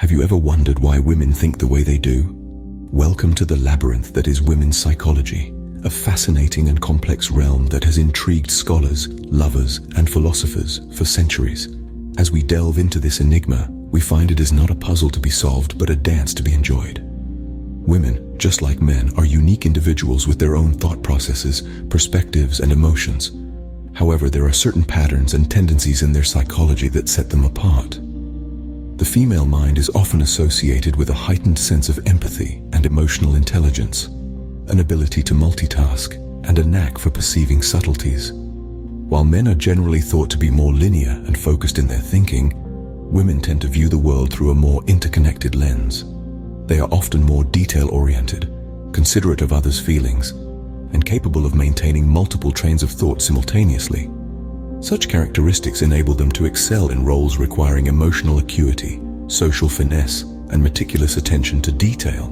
Have you ever wondered why women think the way they do? Welcome to the labyrinth that is women's psychology, a fascinating and complex realm that has intrigued scholars, lovers, and philosophers for centuries. As we delve into this enigma, we find it is not a puzzle to be solved, but a dance to be enjoyed. Women, just like men, are unique individuals with their own thought processes, perspectives, and emotions. However, there are certain patterns and tendencies in their psychology that set them apart. The female mind is often associated with a heightened sense of empathy and emotional intelligence, an ability to multitask, and a knack for perceiving subtleties. While men are generally thought to be more linear and focused in their thinking, women tend to view the world through a more interconnected lens. They are often more detail-oriented, considerate of others' feelings, and capable of maintaining multiple trains of thought simultaneously. Such characteristics enable them to excel in roles requiring emotional acuity, social finesse, and meticulous attention to detail.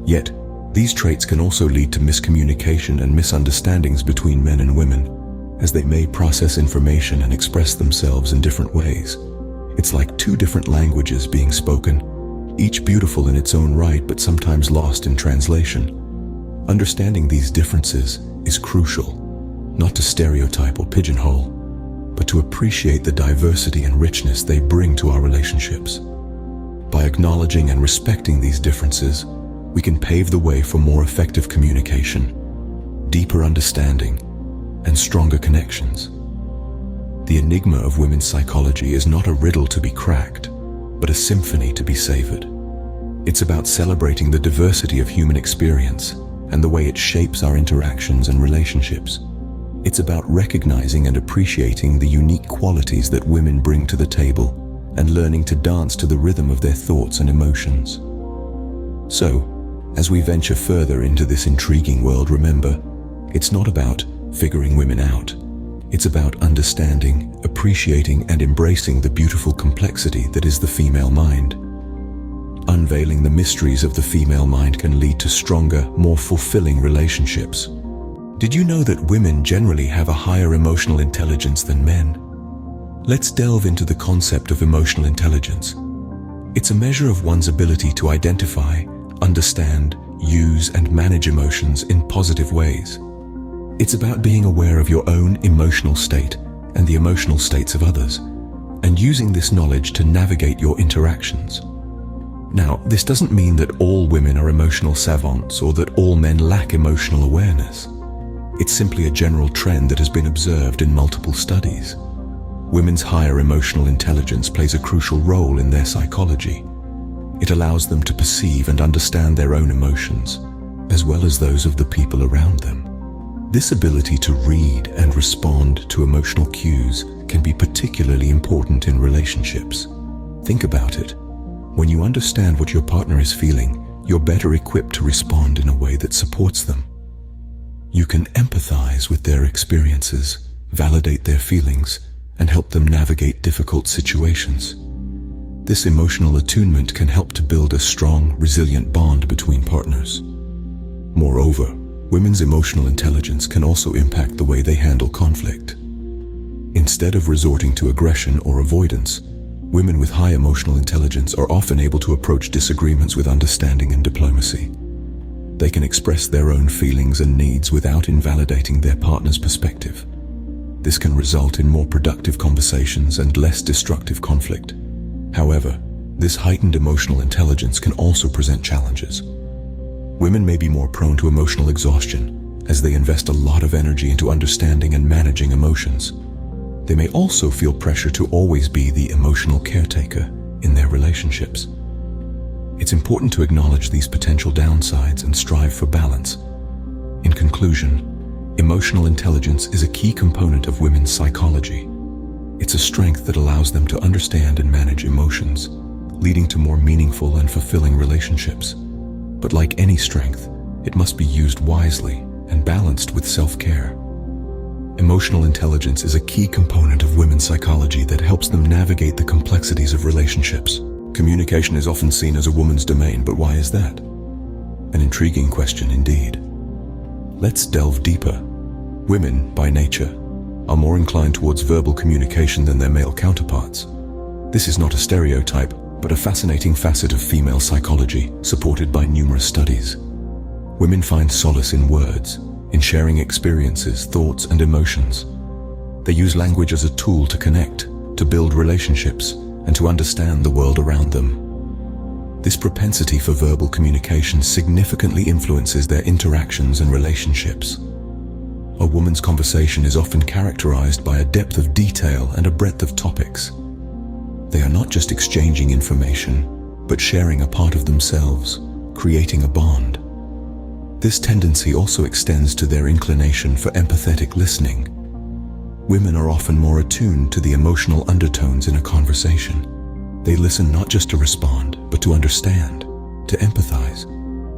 Yet, these traits can also lead to miscommunication and misunderstandings between men and women, as they may process information and express themselves in different ways. It's like two different languages being spoken, each beautiful in its own right but sometimes lost in translation. Understanding these differences is crucial, not to stereotype or pigeonhole, but to appreciate the diversity and richness they bring to our relationships. By acknowledging and respecting these differences, we can pave the way for more effective communication, deeper understanding, and stronger connections. The enigma of women's psychology is not a riddle to be cracked, but a symphony to be savored. It's about celebrating the diversity of human experience and the way it shapes our interactions and relationships. It's about recognizing and appreciating the unique qualities that women bring to the table and learning to dance to the rhythm of their thoughts and emotions. So, as we venture further into this intriguing world, remember, it's not about figuring women out. It's about understanding, appreciating, and embracing the beautiful complexity that is the female mind. Unveiling the mysteries of the female mind can lead to stronger, more fulfilling relationships. Did you know that women generally have a higher emotional intelligence than men? Let's delve into the concept of emotional intelligence. It's a measure of one's ability to identify, understand, use, and manage emotions in positive ways. It's about being aware of your own emotional state and the emotional states of others, and using this knowledge to navigate your interactions. Now, this doesn't mean that all women are emotional savants or that all men lack emotional awareness. It's simply a general trend that has been observed in multiple studies. Women's higher emotional intelligence plays a crucial role in their psychology. It allows them to perceive and understand their own emotions, as well as those of the people around them. This ability to read and respond to emotional cues can be particularly important in relationships. Think about it. When you understand what your partner is feeling, you're better equipped to respond in a way that supports them. You can empathize with their experiences, validate their feelings, and help them navigate difficult situations. This emotional attunement can help to build a strong, resilient bond between partners. Moreover, women's emotional intelligence can also impact the way they handle conflict. Instead of resorting to aggression or avoidance, women with high emotional intelligence are often able to approach disagreements with understanding and diplomacy. They can express their own feelings and needs without invalidating their partner's perspective. This can result in more productive conversations and less destructive conflict. However, this heightened emotional intelligence can also present challenges. Women may be more prone to emotional exhaustion, as they invest a lot of energy into understanding and managing emotions. They may also feel pressure to always be the emotional caretaker in their relationships. It's important to acknowledge these potential downsides and strive for balance. In conclusion, emotional intelligence is a key component of women's psychology. It's a strength that allows them to understand and manage emotions, leading to more meaningful and fulfilling relationships. But like any strength, it must be used wisely and balanced with self-care. Emotional intelligence is a key component of women's psychology that helps them navigate the complexities of relationships. Communication is often seen as a woman's domain, but why is that? An intriguing question indeed. Let's delve deeper. Women, by nature, are more inclined towards verbal communication than their male counterparts. This is not a stereotype, but a fascinating facet of female psychology supported by numerous studies. Women find solace in words, in sharing experiences, thoughts, and emotions. They use language as a tool to connect, to build relationships, and to understand the world around them. This propensity for verbal communication significantly influences their interactions and relationships. A woman's conversation is often characterized by a depth of detail and a breadth of topics. They are not just exchanging information, but sharing a part of themselves, creating a bond. This tendency also extends to their inclination for empathetic listening. Women are often more attuned to the emotional undertones in a conversation. They listen not just to respond, but to understand, to empathize.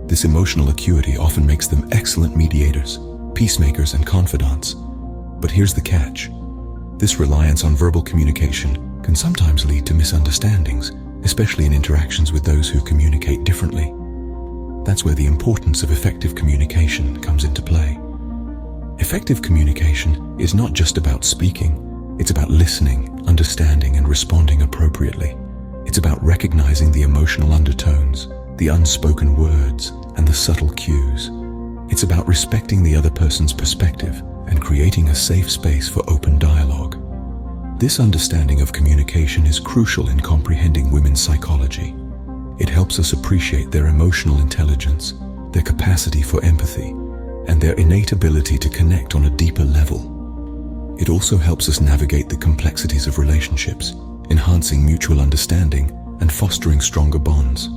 This emotional acuity often makes them excellent mediators, peacemakers, and confidants. But here's the catch. This reliance on verbal communication can sometimes lead to misunderstandings, especially in interactions with those who communicate differently. That's where the importance of effective communication comes into play. Effective communication is not just about speaking, it's about listening, understanding, and responding appropriately. It's about recognizing the emotional undertones, the unspoken words, and the subtle cues. It's about respecting the other person's perspective and creating a safe space for open dialogue. This understanding of communication is crucial in comprehending women's psychology. It helps us appreciate their emotional intelligence, their capacity for empathy, and their innate ability to connect on a deeper level. It also helps us navigate the complexities of relationships, enhancing mutual understanding and fostering stronger bonds.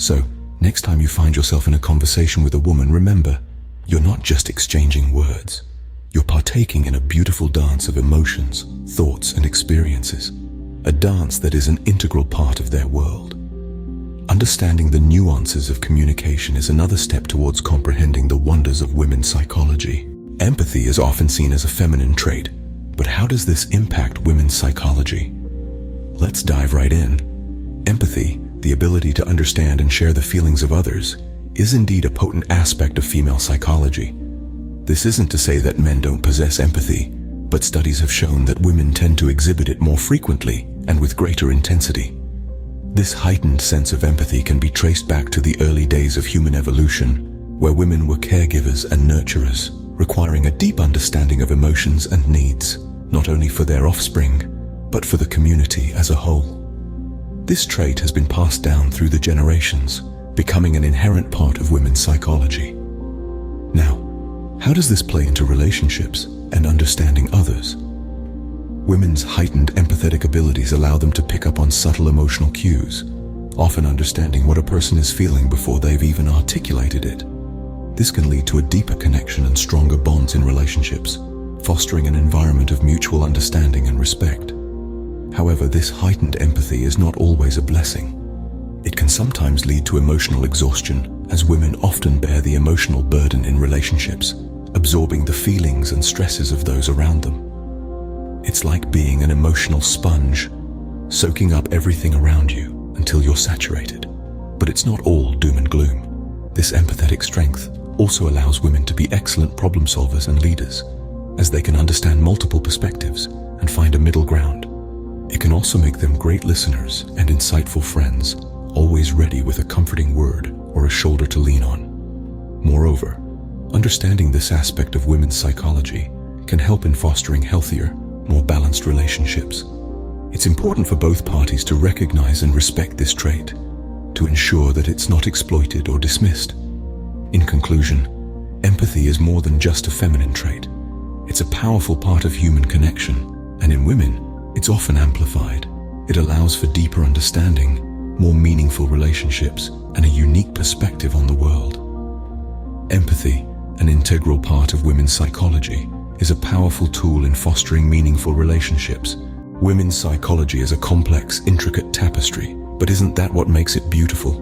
So, next time you find yourself in a conversation with a woman, remember, you're not just exchanging words. You're partaking in a beautiful dance of emotions, thoughts, and experiences. A dance that is an integral part of their world. Understanding the nuances of communication is another step towards comprehending the wonders of women's psychology. Empathy is often seen as a feminine trait, but how does this impact women's psychology? Let's dive right in. Empathy, the ability to understand and share the feelings of others, is indeed a potent aspect of female psychology. This isn't to say that men don't possess empathy, but studies have shown that women tend to exhibit it more frequently and with greater intensity. This heightened sense of empathy can be traced back to the early days of human evolution, where women were caregivers and nurturers, requiring a deep understanding of emotions and needs, not only for their offspring, but for the community as a whole. This trait has been passed down through the generations, becoming an inherent part of women's psychology. Now, how does this play into relationships and understanding others? Women's heightened empathetic abilities allow them to pick up on subtle emotional cues, often understanding what a person is feeling before they've even articulated it. This can lead to a deeper connection and stronger bonds in relationships, fostering an environment of mutual understanding and respect. However, this heightened empathy is not always a blessing. It can sometimes lead to emotional exhaustion, as women often bear the emotional burden in relationships, absorbing the feelings and stresses of those around them. It's like being an emotional sponge, soaking up everything around you until you're saturated. But it's not all doom and gloom. This empathetic strength also allows women to be excellent problem solvers and leaders, as they can understand multiple perspectives and find a middle ground. It can also make them great listeners and insightful friends, always ready with a comforting word or a shoulder to lean on. Moreover, understanding this aspect of women's psychology can help in fostering healthier, more balanced relationships. It's important for both parties to recognize and respect this trait, to ensure that it's not exploited or dismissed. In conclusion, empathy is more than just a feminine trait. It's a powerful part of human connection, and in women, it's often amplified. It allows for deeper understanding, more meaningful relationships, and a unique perspective on the world. Empathy, an integral part of women's psychology, is a powerful tool in fostering meaningful relationships. Women's psychology is a complex, intricate tapestry, but isn't that what makes it beautiful?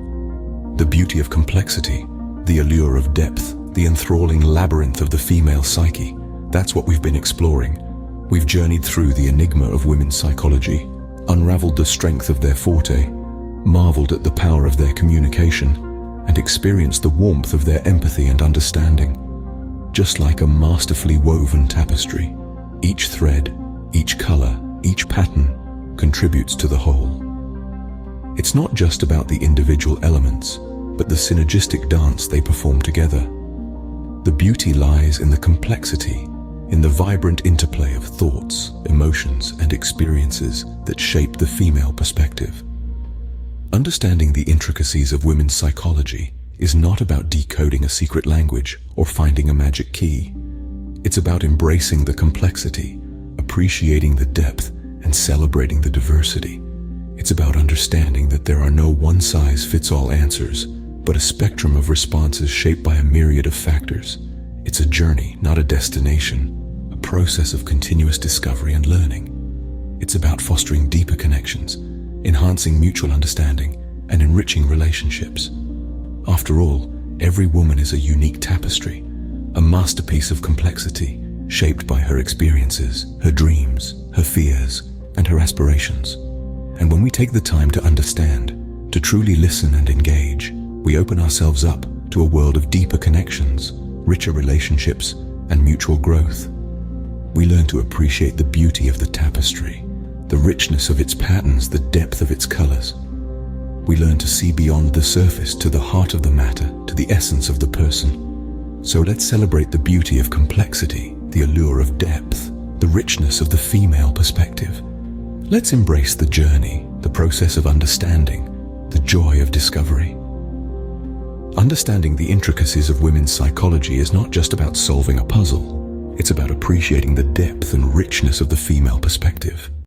The beauty of complexity, the allure of depth, the enthralling labyrinth of the female psyche, that's what we've been exploring. We've journeyed through the enigma of women's psychology, unraveled the strength of their forte, marveled at the power of their communication, and experienced the warmth of their empathy and understanding. Just like a masterfully woven tapestry, each thread, each color, each pattern contributes to the whole. It's not just about the individual elements, but the synergistic dance they perform together. The beauty lies in the complexity, in the vibrant interplay of thoughts, emotions, and experiences that shape the female perspective. Understanding the intricacies of women's psychology is not about decoding a secret language or finding a magic key. It's about embracing the complexity, appreciating the depth, and celebrating the diversity. It's about understanding that there are no one-size-fits-all answers, but a spectrum of responses shaped by a myriad of factors. It's a journey, not a destination, a process of continuous discovery and learning. It's about fostering deeper connections, enhancing mutual understanding, and enriching relationships. After all, every woman is a unique tapestry, a masterpiece of complexity, shaped by her experiences, her dreams, her fears, and her aspirations. And when we take the time to understand, to truly listen and engage, we open ourselves up to a world of deeper connections, richer relationships, and mutual growth. We learn to appreciate the beauty of the tapestry, the richness of its patterns, the depth of its colors. We learn to see beyond the surface to the heart of the matter, to the essence of the person. So let's celebrate the beauty of complexity, the allure of depth, the richness of the female perspective. Let's embrace the journey, the process of understanding, the joy of discovery. Understanding the intricacies of women's psychology is not just about solving a puzzle. It's about appreciating the depth and richness of the female perspective.